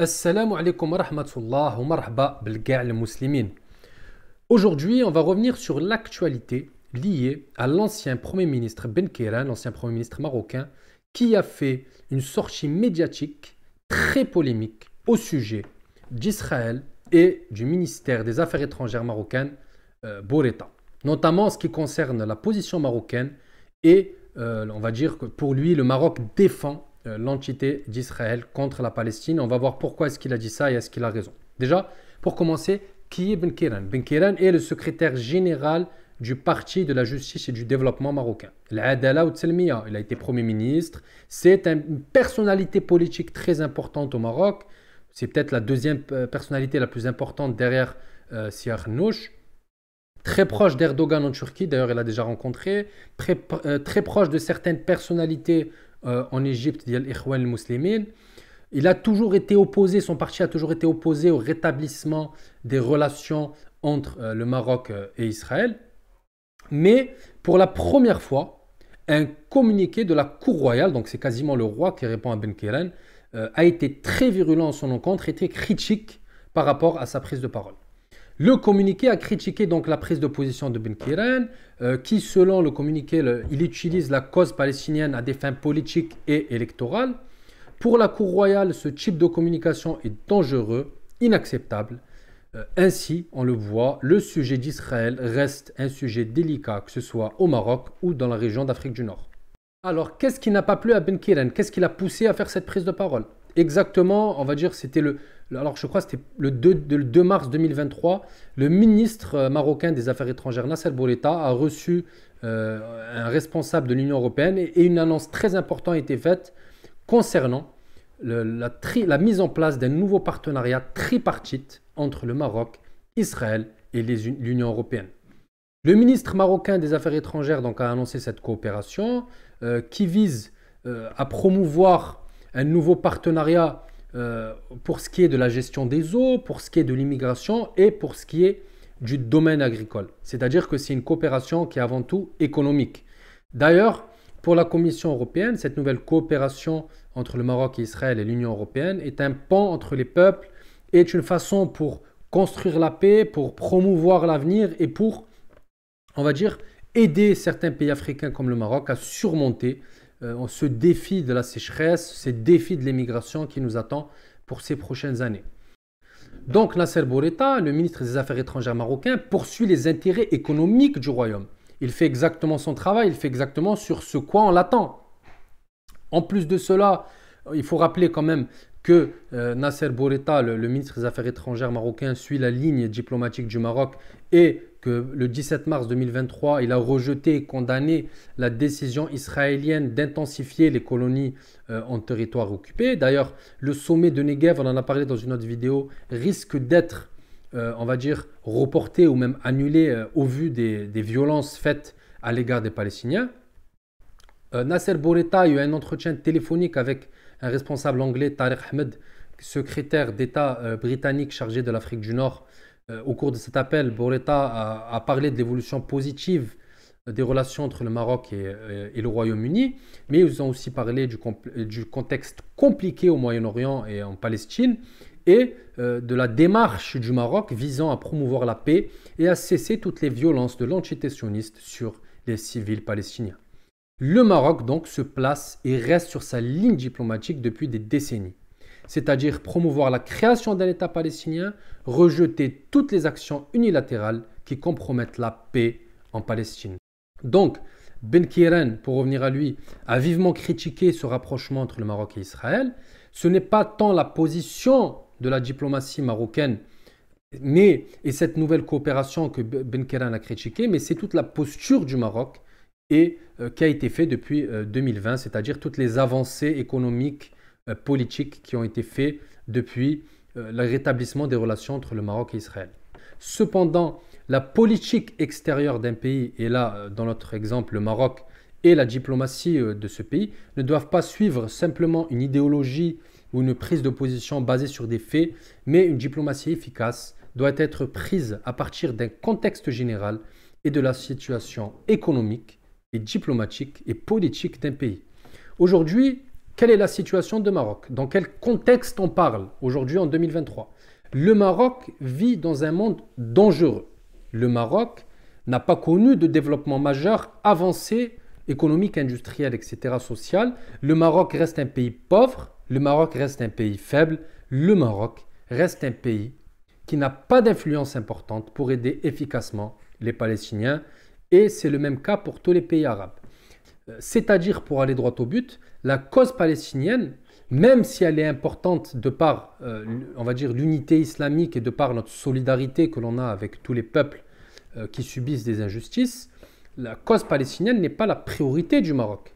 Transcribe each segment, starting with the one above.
Assalamu alaikum wa rahmatullah wa marhaba bilga' al-muslimin. Aujourd'hui, on va revenir sur l'actualité liée à l'ancien Premier ministre Ben Kairan, l'ancien Premier ministre marocain, qui a fait une sortie médiatique très polémique au sujet d'Israël et du ministère des Affaires étrangères marocain, Bourreta. Notamment en ce qui concerne la position marocaine et on va dire que pour lui, le Maroc défend l'entité d'Israël contre la Palestine. On va voir pourquoi est-ce qu'il a dit ça et est-ce qu'il a raison. Déjà, pour commencer, qui est Ben Kairan? Ben Kairan est le secrétaire général du Parti de la justice et du développement marocain. L'Adala ou Tselmiya, il a été Premier ministre. C'est une personnalité politique très importante au Maroc. C'est peut-être la deuxième personnalité la plus importante derrière Siad Hnouch. Très proche d'Erdogan en Turquie, d'ailleurs il a déjà rencontré. Très proche de certaines personnalités en Égypte, l'Ikhwan al-Muslimin. Il a toujours été opposé, son parti a toujours été opposé au rétablissement des relations entre le Maroc et Israël. Mais pour la première fois, un communiqué de la Cour royale, donc c'est quasiment le roi qui répond à Ben Kairan, a été très virulent en son encontre et très critique par rapport à sa prise de parole. Le communiqué a critiqué donc la prise de position de Ben Kairan, qui selon le communiqué, il utilise la cause palestinienne à des fins politiques et électorales. Pour la Cour royale, ce type de communication est dangereux, inacceptable. Ainsi, on le voit, le sujet d'Israël reste un sujet délicat, que ce soit au Maroc ou dans la région d'Afrique du Nord. Alors, qu'est-ce qui n'a pas plu à Ben Kairan? Qu'est-ce qui l'a poussé à faire cette prise de parole? Exactement, on va dire, c'était alors je crois que c'était le 2 mars 2023, le ministre marocain des Affaires étrangères, Nasser Bourreta, a reçu un responsable de l'Union européenne et une annonce très importante a été faite concernant la mise en place d'un nouveau partenariat tripartite entre le Maroc, Israël et l'Union européenne. Le ministre marocain des Affaires étrangères donc, a annoncé cette coopération qui vise à promouvoir un nouveau partenariat pour ce qui est de la gestion des eaux, pour ce qui est de l'immigration et pour ce qui est du domaine agricole. C'est-à-dire que c'est une coopération qui est avant tout économique. D'ailleurs, pour la Commission européenne, cette nouvelle coopération entre le Maroc et Israël et l'Union européenne est un pont entre les peuples, est une façon pour construire la paix, pour promouvoir l'avenir et pour, on va dire, aider certains pays africains comme le Maroc à surmonter ce défi de la sécheresse, ce défi de l'immigration qui nous attend pour ces prochaines années. Donc Nasser Bourreta, le ministre des Affaires étrangères marocain, poursuit les intérêts économiques du royaume. Il fait exactement son travail, il fait exactement sur ce quoi on l'attend. En plus de cela, il faut rappeler quand même que Nasser Bourreta, le ministre des Affaires étrangères marocain, suit la ligne diplomatique du Maroc et que le 17 mars 2023, il a rejeté et condamné la décision israélienne d'intensifier les colonies en territoire occupé. D'ailleurs, le sommet de Negev, on en a parlé dans une autre vidéo, risque d'être, on va dire, reporté ou même annulé au vu des violences faites à l'égard des Palestiniens. Nasser Bourreta a eu un entretien téléphonique avec un responsable anglais, Tariq Ahmed, secrétaire d'État britannique chargé de l'Afrique du Nord. Au cours de cet appel, Bourreta a parlé de l'évolution positive des relations entre le Maroc et le Royaume-Uni, mais ils ont aussi parlé du contexte compliqué au Moyen-Orient et en Palestine et de la démarche du Maroc visant à promouvoir la paix et à cesser toutes les violences de l'entité sioniste sur les civils palestiniens. Le Maroc donc se place et reste sur sa ligne diplomatique depuis des décennies, c'est-à-dire promouvoir la création d'un État palestinien, rejeter toutes les actions unilatérales qui compromettent la paix en Palestine. Donc, Ben Kairan, pour revenir à lui, a vivement critiqué ce rapprochement entre le Maroc et Israël. Ce n'est pas tant la position de la diplomatie marocaine et cette nouvelle coopération que Ben Kairan a critiquée, mais c'est toute la posture du Maroc et qui a été fait depuis 2020, c'est-à-dire toutes les avancées économiques, politiques qui ont été faites depuis le rétablissement des relations entre le Maroc et Israël. Cependant, la politique extérieure d'un pays, et là, dans notre exemple, le Maroc, et la diplomatie de ce pays, ne doivent pas suivre simplement une idéologie ou une prise de position basée sur des faits, mais une diplomatie efficace doit être prise à partir d'un contexte général et de la situation économique et diplomatique et politique d'un pays. Aujourd'hui, quelle est la situation de Maroc? Dans quel contexte on parle aujourd'hui en 2023? Le Maroc vit dans un monde dangereux. Le Maroc n'a pas connu de développement majeur avancé, économique, industriel, etc., social. Le Maroc reste un pays pauvre, le Maroc reste un pays faible, le Maroc reste un pays qui n'a pas d'influence importante pour aider efficacement les Palestiniens. Et c'est le même cas pour tous les pays arabes. C'est-à-dire, pour aller droit au but, la cause palestinienne, même si elle est importante de par, on va dire, l'unité islamique et de par notre solidarité que l'on a avec tous les peuples qui subissent des injustices, la cause palestinienne n'est pas la priorité du Maroc.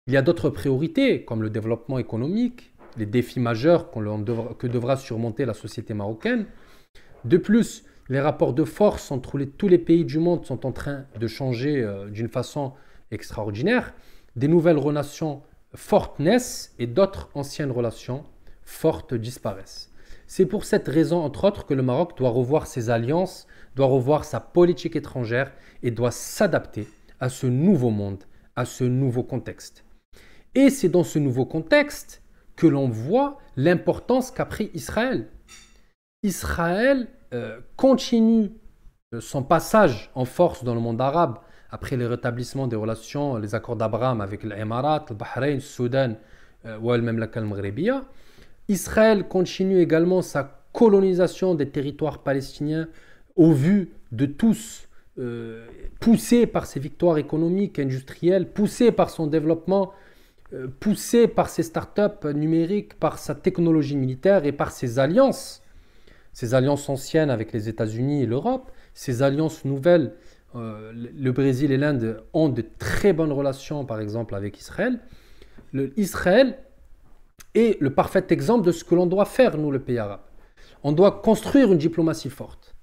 Il y a d'autres priorités, comme le développement économique, les défis majeurs que devra surmonter la société marocaine. De plus, les rapports de force entre tous les pays du monde sont en train de changer d'une façon extraordinaire. Des nouvelles relations fortes naissent et d'autres anciennes relations fortes disparaissent. C'est pour cette raison, entre autres, que le Maroc doit revoir ses alliances, doit revoir sa politique étrangère et doit s'adapter à ce nouveau monde, à ce nouveau contexte. Et c'est dans ce nouveau contexte que l'on voit l'importance qu'a pris Israël. Israël continue son passage en force dans le monde arabe après le rétablissement des relations, les accords d'Abraham avec les Émirats, le Bahreïn, le Soudan ou même la Maghrebiya. Israël continue également sa colonisation des territoires palestiniens au vu de tous, poussé par ses victoires économiques, industrielles, poussé par son développement, poussé par ses startups numériques, par sa technologie militaire et par ses alliances anciennes avec les États-Unis et l'Europe, ses alliances nouvelles. Le Brésil et l'Inde ont de très bonnes relations, par exemple, avec Israël. Israël est le parfait exemple de ce que l'on doit faire, nous, le pays arabe. On doit construire une diplomatie forte.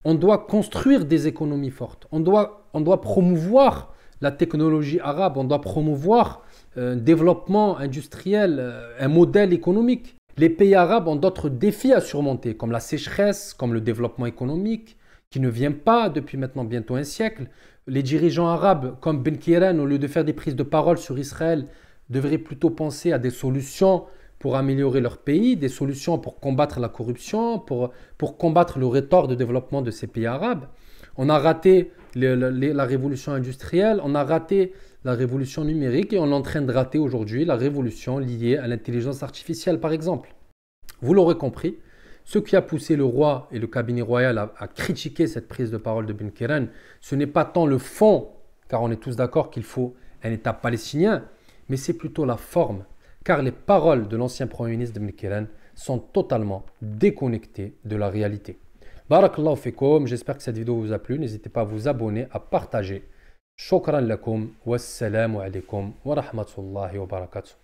On doit construire des économies fortes. On doit promouvoir la technologie arabe. On doit promouvoir un développement industriel, un modèle économique. Les pays arabes ont d'autres défis à surmonter, comme la sécheresse, comme le développement économique, qui ne vient pas depuis maintenant bientôt un siècle. Les dirigeants arabes, comme Ben Keren, au lieu de faire des prises de parole sur Israël, devraient plutôt penser à des solutions pour améliorer leur pays, des solutions pour combattre la corruption, pour combattre le retard de développement de ces pays arabes. On a raté la révolution industrielle, on a raté la révolution numérique et on est en train de rater aujourd'hui la révolution liée à l'intelligence artificielle, par exemple. Vous l'aurez compris, ce qui a poussé le roi et le cabinet royal à critiquer cette prise de parole de Ben Keren, ce n'est pas tant le fond, car on est tous d'accord qu'il faut un État palestinien, mais c'est plutôt la forme, car les paroles de l'ancien Premier ministre de Ben Keren sont totalement déconnectées de la réalité. Barakallahu fikum, j'espère que cette vidéo vous a plu, n'hésitez pas à vous abonner, à partager. Shukran lakum, wassalamu alaikum wa rahmatullahi wa barakatuh.